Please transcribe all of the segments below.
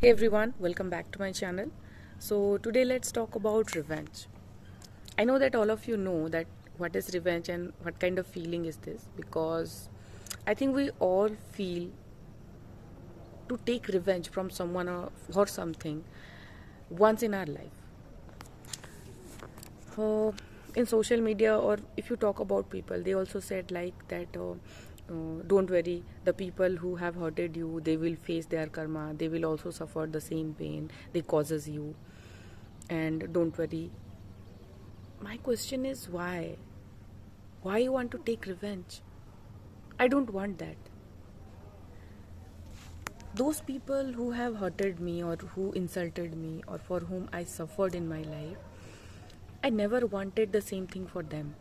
Hey everyone, welcome back to my channel. So today let's talk about revenge. I know that all of you know that what is revenge and what kind of feeling is this, because I think we all feel to take revenge from someone or something once in our life. uh, in social media, or if you talk about people, they also said like that, don't worry, the people who have hurted you, they will face their karma, they will also suffer the same pain they causes you, and don't worry. My question is, why you want to take revenge? I don't want that. Those people who have hurted me or who insulted me or for whom I suffered in my life, I never wanted the same thing for them.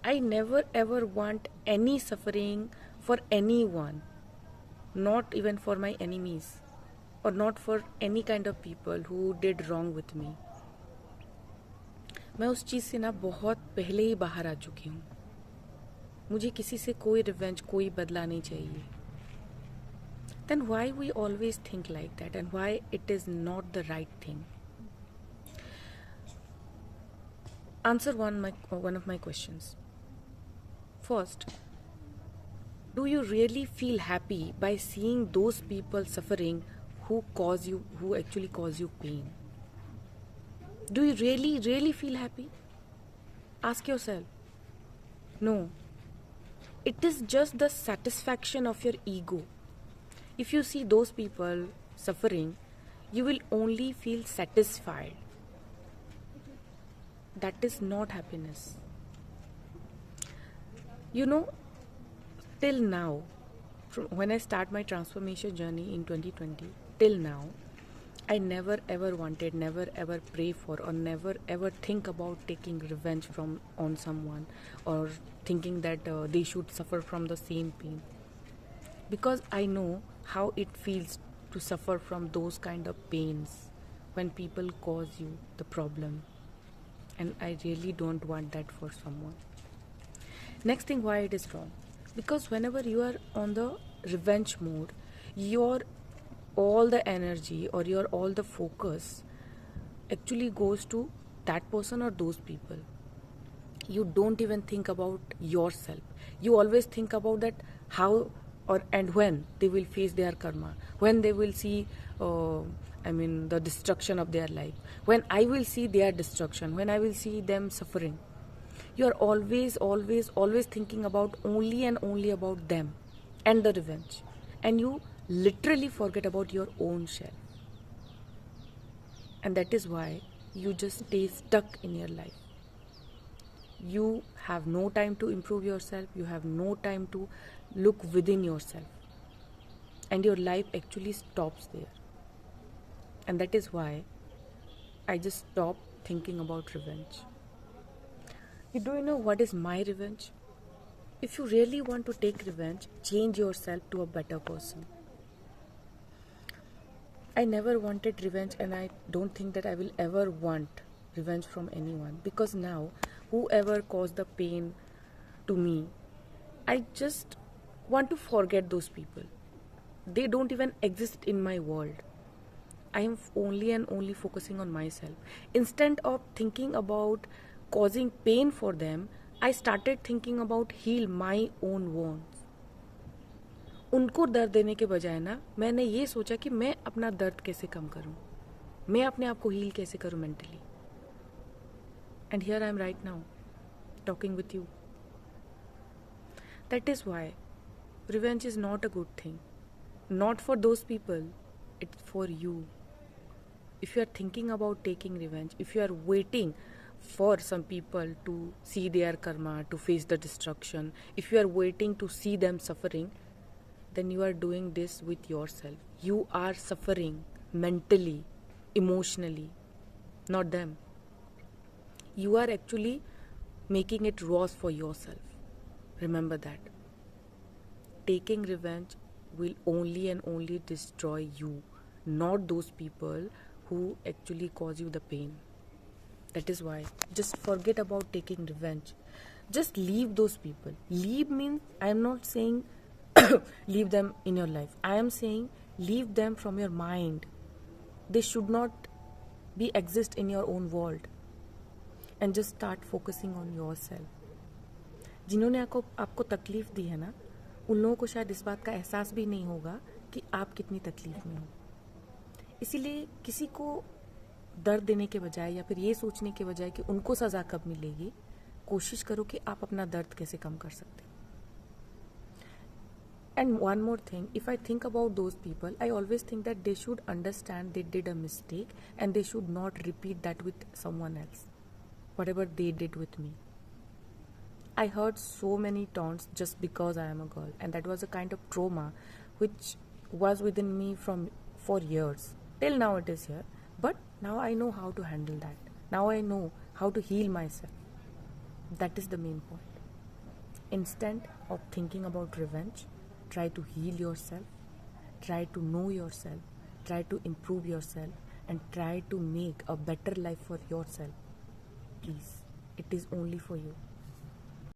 I never ever want any suffering for anyone, not even for my enemies, or not for any kind of people who did wrong with me. मैं उस चीज़ से ना बहुत पहले ही बाहर आ चुकी हूँ. मुझे किसी से कोई रिवेंज, कोई बदला नहीं चाहिए. Then why we always think like that, and why it is not the right thing? Answer one of my questions. First, do you really feel happy by seeing those people suffering who actually cause you pain? Do you really feel happy? Ask yourself. No. It is just the satisfaction of your ego. If you see those people suffering, you will only feel satisfied. That is not happiness. You know, till now, from when I start my transformation journey in 2020 till now, I never ever wanted, never ever pray for, or never ever think about taking revenge on someone, or thinking that they should suffer from the same pain, because I know how it feels to suffer from those kind of pains when people cause you the problem, and I really don't want that for someone. Next thing, why it is wrong? Because whenever you are on the revenge mode, your all the energy or your all the focus actually goes to that person or those people. You don't even think about yourself. You always think about that how or and when they will face their karma, when they will see the destruction of their life, when I will see their destruction, when I will see them suffering. You are always thinking about only and only about them and the revenge, and you literally forget about your own self. And that is why you just stay stuck in your life. You have no time to improve yourself, you have no time to look within yourself, and your life actually stops there. And that is why I just stopped thinking about revenge. Do you know what is my revenge? If you really want to take revenge, change yourself to a better person. I never wanted revenge, and I don't think that I will ever want revenge from anyone, because now, whoever caused the pain to me, I just want to forget those people. They don't even exist in my world. I am only and only focusing on myself. Instead of thinking about causing pain for them, I started thinking about heal my own wounds. उनको दर्द देने के बजाय ना, मैंने ये सोचा कि मैं अपना दर्द कैसे कम करूं, मैं अपने आप को हील कैसे करूं mentally. And here I am right now, talking with you. That is why revenge is not a good thing. Not for those people, it's for you. If you are thinking about taking revenge, if you are waiting for some people to see their karma, to face the destruction, if you are waiting to see them suffering, then you are doing this with yourself. You are suffering mentally, emotionally, not them. You are actually making it worse for yourself. Remember that. Taking revenge will only and only destroy you, not those people who actually cause you the pain. That is why just forget about taking revenge. Just leave those people. Leave means, I am not saying leave them in your life. I am saying Leave them from your mind. They should not be exist in your own world. And just start focusing on yourself. जिन्होंने आपको तकलीफ दी है ना, उन लोगों को शायद इस बात का एहसास भी नहीं होगा कि आप कितनी तकलीफ में हो. इसीलिए किसी को दर्द देने के बजाय या फिर ये सोचने के बजाय कि उनको सज़ा कब मिलेगी, कोशिश करो कि आप अपना दर्द कैसे कम कर सकते हो. And one more thing, if I think about those people, I always think that they should understand they did a mistake and they should not repeat that with someone else, whatever they did with me. I heard so many taunts just because I am a girl, and that was a kind of trauma which was within me for years. Till now it is here, but now I know how to handle that. Now I know how to heal myself. That is the main point. Instead of thinking about revenge, try to heal yourself, try to know yourself, try to improve yourself, and try to make a better life for yourself. Please, it is only for you.